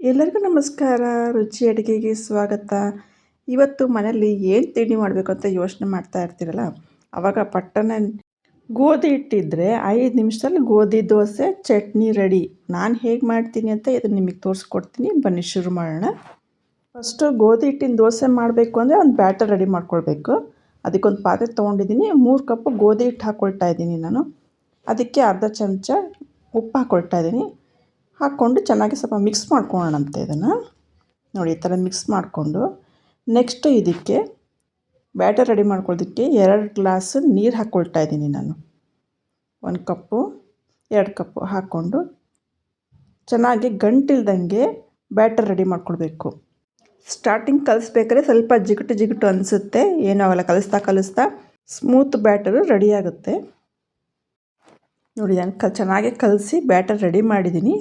ಎಲ್ಲರಿಗೂ ನಮಸ್ಕಾರ. ರುಚಿ ಅಡುಗೆಗೆ ಸ್ವಾಗತ. ಇವತ್ತು ಮನೆಯಲ್ಲಿ ಏನು ತಿಂಡಿ ಮಾಡಬೇಕು ಅಂತ ಯೋಚನೆ ಮಾಡ್ತಾ ಇರ್ತೀರಲ್ಲ, ಆವಾಗ ಪಟ್ಟನೆ ಗೋಧಿ ಹಿಟ್ಟಿದ್ರೆ 5 ನಿಮಿಷದಲ್ಲಿ ಗೋಧಿ ದೋಸೆ ಚಟ್ನಿ ರೆಡಿ. ನಾನು ಹೇಗೆ ಮಾಡ್ತೀನಿ ಅಂತ ಇದನ್ನು ನಿಮಗೆ ತೋರಿಸ್ಕೊಡ್ತೀನಿ. ಬನ್ನಿ ಶುರು ಮಾಡೋಣ. ಫಸ್ಟು ಗೋಧಿ ಹಿಟ್ಟಿನ ದೋಸೆ ಮಾಡಬೇಕು ಅಂದರೆ ಒಂದು ಬ್ಯಾಟರ್ ರೆಡಿ ಮಾಡ್ಕೊಳ್ಬೇಕು. ಅದಕ್ಕೊಂದು ಪಾತ್ರೆ ತೊಗೊಂಡಿದ್ದೀನಿ. 3 ಕಪ್ಪು ಗೋಧಿ ಹಿಟ್ಟು ಹಾಕ್ಕೊಳ್ತಾ ಇದ್ದೀನಿ ನಾನು. ಅದಕ್ಕೆ ಅರ್ಧ ಚಮಚ ಉಪ್ಪು ಹಾಕ್ಕೊಳ್ತಾ ಇದ್ದೀನಿ. ಹಾಕ್ಕೊಂಡು ಚೆನ್ನಾಗಿ ಸ್ವಲ್ಪ ಮಿಕ್ಸ್ ಮಾಡ್ಕೊಳ್ಳೋಣಂತೆ ಇದನ್ನು. ನೋಡಿ ಈ ಥರ ಮಿಕ್ಸ್ ಮಾಡಿಕೊಂಡು ನೆಕ್ಸ್ಟು ಇದಕ್ಕೆ ಬ್ಯಾಟರ್ ರೆಡಿ ಮಾಡ್ಕೊಳ್ಳೋದಕ್ಕೆ 2 ಗ್ಲಾಸ್ ನೀರು ಹಾಕ್ಕೊಳ್ತಾ ಇದ್ದೀನಿ ನಾನು. 1 ಕಪ್ಪು 2 ಕಪ್ಪು ಹಾಕ್ಕೊಂಡು ಚೆನ್ನಾಗಿ ಗಂಟಿಲ್ದಂಗೆ ಬ್ಯಾಟರ್ ರೆಡಿ ಮಾಡ್ಕೊಳ್ಬೇಕು. ಸ್ಟಾರ್ಟಿಂಗ್ ಕಲಿಸ್ಬೇಕಾದ್ರೆ ಸ್ವಲ್ಪ ಜಿಗುಟು ಅನಿಸುತ್ತೆ, ಏನೂ ಆಗೋಲ್ಲ. ಕಲಿಸ್ತಾ ಸ್ಮೂತ್ ಬ್ಯಾಟರು ರೆಡಿ ಆಗುತ್ತೆ. ನೋಡಿ ನಾನು ಚೆನ್ನಾಗಿ ಕಲಸಿ ಬ್ಯಾಟರ್ ರೆಡಿ ಮಾಡಿದ್ದೀನಿ.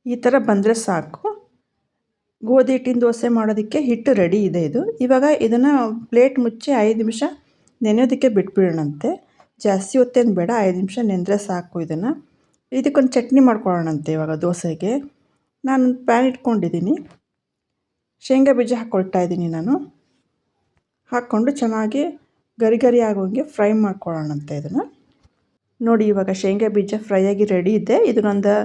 ಈ ಥರ ಬಂದರೆ ಸಾಕು. ಗೋಧಿ ಹಿಟ್ಟಿನ ದೋಸೆ ಮಾಡೋದಕ್ಕೆ ಹಿಟ್ಟು ರೆಡಿ ಇದೆ ಇದು. ಇವಾಗ ಇದನ್ನು ಪ್ಲೇಟ್ ಮುಚ್ಚಿ 5 ನಿಮಿಷ ನೆನೆಯೋದಕ್ಕೆ ಬಿಟ್ಬಿಡೋಣಂತೆ. ಜಾಸ್ತಿ ಹೊತ್ತೇನು ಬೇಡ, 5 ನಿಮಿಷ ನೆಂದರೆ ಸಾಕು. ಇದಕ್ಕೊಂದು ಚಟ್ನಿ ಮಾಡ್ಕೊಳ್ಳೋಣಂತೆ. ಇವಾಗ ದೋಸೆಗೆ ನಾನು ಪ್ಯಾನ್ ಇಟ್ಕೊಂಡಿದ್ದೀನಿ. ಶೇಂಗಾ ಬೀಜ ಹಾಕ್ಕೊಳ್ತಾ ಇದ್ದೀನಿ ನಾನು. ಹಾಕ್ಕೊಂಡು ಚೆನ್ನಾಗಿ ಗರಿ ಆಗೋಂಗೆ ಫ್ರೈ ಮಾಡ್ಕೊಳ್ಳೋಣಂತೆ ಇದನ್ನು. ನೋಡಿ ಇವಾಗ ಶೇಂಗಾ ಬೀಜ ಫ್ರೈ ಆಗಿ ರೆಡಿ ಇದೆ. ಇದನ್ನೊಂದು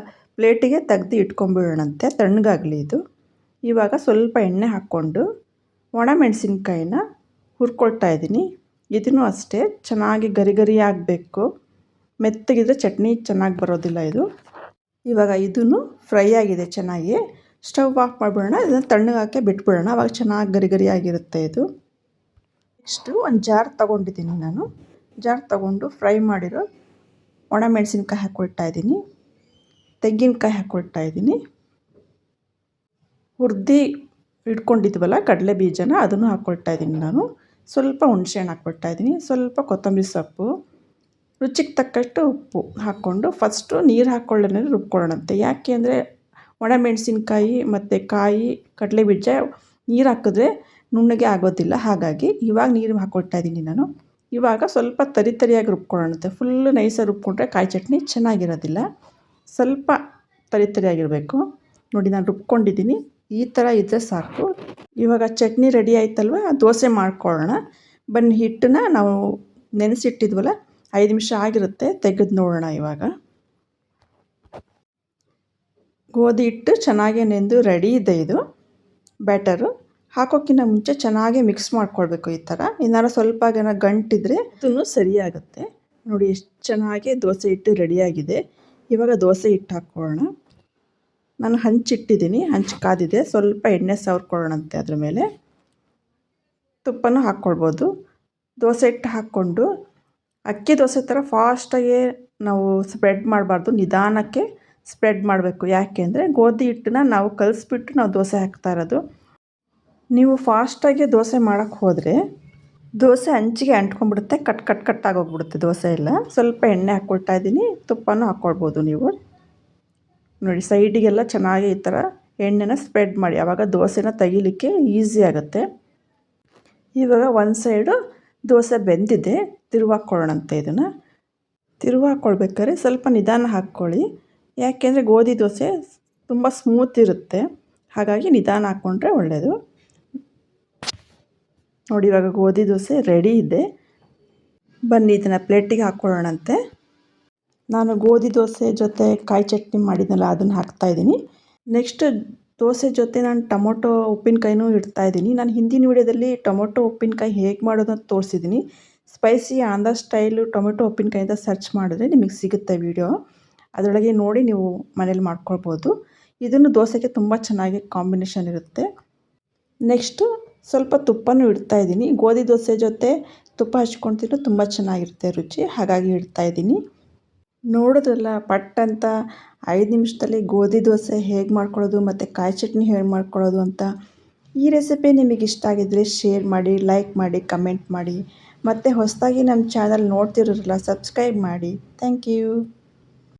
ಪ್ಲೇಟಿಗೆ ತೆಗೆದು ಇಟ್ಕೊಂಡ್ಬಿಡೋಣಂತೆ, ತಣ್ಣಗಾಗಲಿ ಇದು. ಇವಾಗ ಸ್ವಲ್ಪ ಎಣ್ಣೆ ಹಾಕ್ಕೊಂಡು ಒಣಮೆಣಸಿನ್ಕಾಯಿನ ಹುರ್ಕೊಳ್ತಾ ಇದ್ದೀನಿ. ಇದನ್ನು ಅಷ್ಟೇ ಚೆನ್ನಾಗಿ ಗರಿ ಆಗಬೇಕು. ಮೆತ್ತಗಿದ್ರೆ ಚಟ್ನಿ ಚೆನ್ನಾಗಿ ಬರೋದಿಲ್ಲ ಇದು. ಇವಾಗ ಇದನ್ನು ಫ್ರೈ ಆಗಿದೆ ಚೆನ್ನಾಗಿ. ಸ್ಟವ್ ಆಫ್ ಮಾಡಿಬಿಡೋಣ. ಇದನ್ನು ತಣ್ಣಗಾಕೆ ಬಿಟ್ಬಿಡೋಣ. ಅವಾಗ ಚೆನ್ನಾಗಿ ಗರಿ ಆಗಿರುತ್ತೆ ಇದು. ನೆಕ್ಸ್ಟು ಒಂದು ಜಾರ್ ತೊಗೊಂಡಿದ್ದೀನಿ ನಾನು. ಜಾರ್ ತೊಗೊಂಡು ಫ್ರೈ ಮಾಡಿರೋ ಒಣಮೆಣಸಿನ್ಕಾಯಿ ಹಾಕ್ಕೊಳ್ತಾ ಇದ್ದೀನಿ. ತೆಂಗಿನಕಾಯಿ ಹಾಕ್ಕೊಳ್ತಾ ಇದ್ದೀನಿ. ಹುರಿದು ಇಟ್ಕೊಂಡಿದ್ವಲ್ಲ ಕಡಲೆ ಬೀಜನ, ಅದನ್ನು ಹಾಕ್ಕೊಳ್ತಾ ಇದ್ದೀನಿ ನಾನು. ಸ್ವಲ್ಪ ಹುಣಸೆಹಣ್ಣು ಹಾಕ್ಕೊಳ್ತಾ ಇದ್ದೀನಿ. ಸ್ವಲ್ಪ ಕೊತ್ತಂಬರಿ ಸೊಪ್ಪು, ರುಚಿಗೆ ತಕ್ಕಷ್ಟು ಉಪ್ಪು ಹಾಕ್ಕೊಂಡು ಫಸ್ಟು ನೀರು ಹಾಕ್ಕೊಳ್ಳೋಣ ರುಬ್ಕೊಳ್ಳೋಣಂತೆ. ಯಾಕೆ ಅಂದರೆ ಒಣಮೆಣಸಿನ್ಕಾಯಿ ಮತ್ತು ಕಾಯಿ ಕಡಲೆ ಬೀಜ ನೀರು ಹಾಕಿದ್ರೆ ನುಣ್ಣಗೆ ಆಗೋದಿಲ್ಲ. ಹಾಗಾಗಿ ಇವಾಗ ನೀರು ಹಾಕ್ಕೊಳ್ತಾ ಇದ್ದೀನಿ ನಾನು. ಇವಾಗ ಸ್ವಲ್ಪ ತರಿಯಾಗಿ ರುಬ್ಕೊಳ್ಳೋಣಂತೆ. ಫುಲ್ಲು ನೈಸಾಗಿ ರುಬ್ಕೊಂಡ್ರೆ ಕಾಯಿ ಚಟ್ನಿ ಚೆನ್ನಾಗಿರೋದಿಲ್ಲ. ಸ್ವಲ್ಪ ತರಿಯಾಗಿರಬೇಕು. ನೋಡಿ ನಾನು ರುಬ್ಕೊಂಡಿದ್ದೀನಿ. ಈ ಥರ ಇದ್ದರೆ ಸಾಕು. ಇವಾಗ ಚಟ್ನಿ ರೆಡಿ ಆಯ್ತಲ್ವ, ದೋಸೆ ಮಾಡ್ಕೊಳ್ಳೋಣ ಬನ್ನಿ. ಹಿಟ್ಟನ್ನ ನಾವು ನೆನೆಸಿಟ್ಟಿದ್ವಲ್ಲ, 5 ನಿಮಿಷ ಆಗಿರುತ್ತೆ, ತೆಗೆದು ನೋಡೋಣ. ಇವಾಗ ಗೋಧಿ ಹಿಟ್ಟು ಚೆನ್ನಾಗಿ ನೆಂದು ರೆಡಿ ಇದೆ. ಇದು ಬ್ಯಾಟರು ಹಾಕೋಕ್ಕಿಂತ ಮುಂಚೆ ಚೆನ್ನಾಗಿ ಮಿಕ್ಸ್ ಮಾಡ್ಕೊಳ್ಬೇಕು. ಈ ಥರ ಏನಾದ್ರು ಸ್ವಲ್ಪ ಗಂಟಿದ್ರೆ ಇದನ್ನು ಸರಿಯಾಗುತ್ತೆ. ನೋಡಿ ಎಷ್ಟು ಚೆನ್ನಾಗಿ ದೋಸೆ ಹಿಟ್ಟು ರೆಡಿಯಾಗಿದೆ. ಇವಾಗ ದೋಸೆ ಹಿಟ್ಟು ಹಾಕ್ಕೊಳ್ಳೋಣ. ನಾನು ಹಂಚಿಟ್ಟಿದ್ದೀನಿ, ಹಂಚು ಕಾದಿದೆ. ಸ್ವಲ್ಪ ಎಣ್ಣೆ ಸವರ್ಕೊಳ್ಳೋಣಂತೆ. ಅದ್ರ ಮೇಲೆ ತುಪ್ಪನೂ ಹಾಕ್ಕೊಳ್ಬೋದು. ದೋಸೆ ಹಿಟ್ಟು ಹಾಕ್ಕೊಂಡು ಅಕ್ಕಿ ದೋಸೆ ಥರ ಫಾಸ್ಟಾಗಿ ನಾವು ಸ್ಪ್ರೆಡ್ ಮಾಡಬಾರ್ದು, ನಿಧಾನಕ್ಕೆ ಸ್ಪ್ರೆಡ್ ಮಾಡಬೇಕು. ಯಾಕೆ ಅಂದರೆ ಗೋಧಿ ಹಿಟ್ಟನ್ನ ನಾವು ಕಲಿಸ್ಬಿಟ್ಟು ನಾವು ದೋಸೆ ಹಾಕ್ತಾ ಇರೋದು. ನೀವು ಫಾಸ್ಟಾಗಿ ದೋಸೆ ಮಾಡೋಕ್ಕೆ ಹೋದರೆ ದೋಸೆ ಹಂಚಿಗೆ ಅಂಟ್ಕೊಂಡ್ಬಿಡುತ್ತೆ, ಕಟ್ಟಾಗೋಗ್ಬಿಡುತ್ತೆ ದೋಸೆ ಎಲ್ಲ. ಸ್ವಲ್ಪ ಎಣ್ಣೆ ಹಾಕ್ಕೊಳ್ತಾ ಇದ್ದೀನಿ. ತುಪ್ಪನೂ ಹಾಕ್ಕೊಳ್ಬೋದು ನೀವು. ನೋಡಿ ಸೈಡಿಗೆಲ್ಲ ಚೆನ್ನಾಗಿ ಈ ಥರ ಎಣ್ಣೆನ ಸ್ಪ್ರೆಡ್ ಮಾಡಿ, ಆವಾಗ ದೋಸೆನ ತೆಗಿಲಿಕ್ಕೆ ಈಸಿ ಆಗುತ್ತೆ. ಇವಾಗ ಒಂದು ಸೈಡು ದೋಸೆ ಬೆಂದಿದೆ, ತಿರುವಾಕ್ಕೊಳ್ಳೋಣಂತೆ. ಇದನ್ನು ತಿರುವಾಕ್ಕೊಳ್ಬೇಕಾದ್ರೆ ಸ್ವಲ್ಪ ನಿಧಾನ ಹಾಕ್ಕೊಳ್ಳಿ. ಯಾಕೆಂದರೆ ಗೋಧಿ ದೋಸೆ ತುಂಬ ಸ್ಮೂತ್ ಇರುತ್ತೆ, ಹಾಗಾಗಿ ನಿಧಾನ ಹಾಕ್ಕೊಂಡ್ರೆ ಒಳ್ಳೆಯದು. ನೋಡಿ ಇವಾಗ ಗೋಧಿ ದೋಸೆ ರೆಡಿ ಇದೆ. ಬನ್ನಿ ಇದನ್ನು ಪ್ಲೇಟಿಗೆ ಹಾಕ್ಕೊಳ್ಳೋಣಂತೆ. ನಾನು ಗೋಧಿ ದೋಸೆ ಜೊತೆ ಕಾಯಿ ಚಟ್ನಿ ಮಾಡಿದ್ನಲ್ಲ, ಅದನ್ನು ಹಾಕ್ತಾಯಿದ್ದೀನಿ. ನೆಕ್ಸ್ಟ್ ದೋಸೆ ಜೊತೆ ನಾನು ಟೊಮೊಟೊ ಉಪ್ಪಿನಕಾಯಿನೂ ಇಡ್ತಾಯಿದ್ದೀನಿ. ನಾನು ಹಿಂದಿನ ವೀಡಿಯೋದಲ್ಲಿ ಟೊಮೊಟೊ ಉಪ್ಪಿನಕಾಯಿ ಹೇಗೆ ಮಾಡೋದು ಅಂತ ತೋರಿಸಿದ್ದೀನಿ. ಸ್ಪೈಸಿ ಆಂಧ್ರ ಸ್ಟೈಲು ಟೊಮೆಟೊ ಉಪ್ಪಿನಕಾಯಿ ಅಂತ ಸರ್ಚ್ ಮಾಡಿದ್ರೆ ನಿಮಗೆ ಸಿಗುತ್ತೆ ವೀಡಿಯೋ. ಅದರೊಳಗೆ ನೋಡಿ ನೀವು ಮನೇಲಿ ಮಾಡ್ಕೊಳ್ಬೋದು. ಇದನ್ನು ದೋಸೆಗೆ ತುಂಬ ಚೆನ್ನಾಗಿ ಕಾಂಬಿನೇಷನ್ ಇರುತ್ತೆ. ನೆಕ್ಸ್ಟು ಸ್ವಲ್ಪ ತುಪ್ಪನೂ ಇಡ್ತಾಯಿದ್ದೀನಿ. ಗೋಧಿ ದೋಸೆ ಜೊತೆ ತುಪ್ಪ ಹಚ್ಕೊಂಡು ತಿನ್ನೋ ತುಂಬ ಚೆನ್ನಾಗಿರುತ್ತೆ ರುಚಿ, ಹಾಗಾಗಿ ಇಡ್ತಾಯಿದ್ದೀನಿ. ನೋಡಿದ್ರಲ್ಲ ಪಟ್ ಅಂತ 5 ನಿಮಿಷದಲ್ಲಿ ಗೋಧಿ ದೋಸೆ ಹೇಗೆ ಮಾಡ್ಕೊಳ್ಳೋದು ಮತ್ತು ಕಾಯಿ ಚಟ್ನಿ ಹೇಗೆ ಮಾಡ್ಕೊಳ್ಳೋದು ಅಂತ. ಈ ರೆಸಿಪಿ ನಿಮಗೆ ಇಷ್ಟ ಆಗಿದ್ದರೆ ಶೇರ್ ಮಾಡಿ, ಲೈಕ್ ಮಾಡಿ, ಕಮೆಂಟ್ ಮಾಡಿ. ಮತ್ತು ಹೊಸದಾಗಿ ನಮ್ಮ ಚಾನಲ್ ನೋಡ್ತಿರೋರಲ್ಲ ಸಬ್ಸ್ಕ್ರೈಬ್ ಮಾಡಿ. Thank you.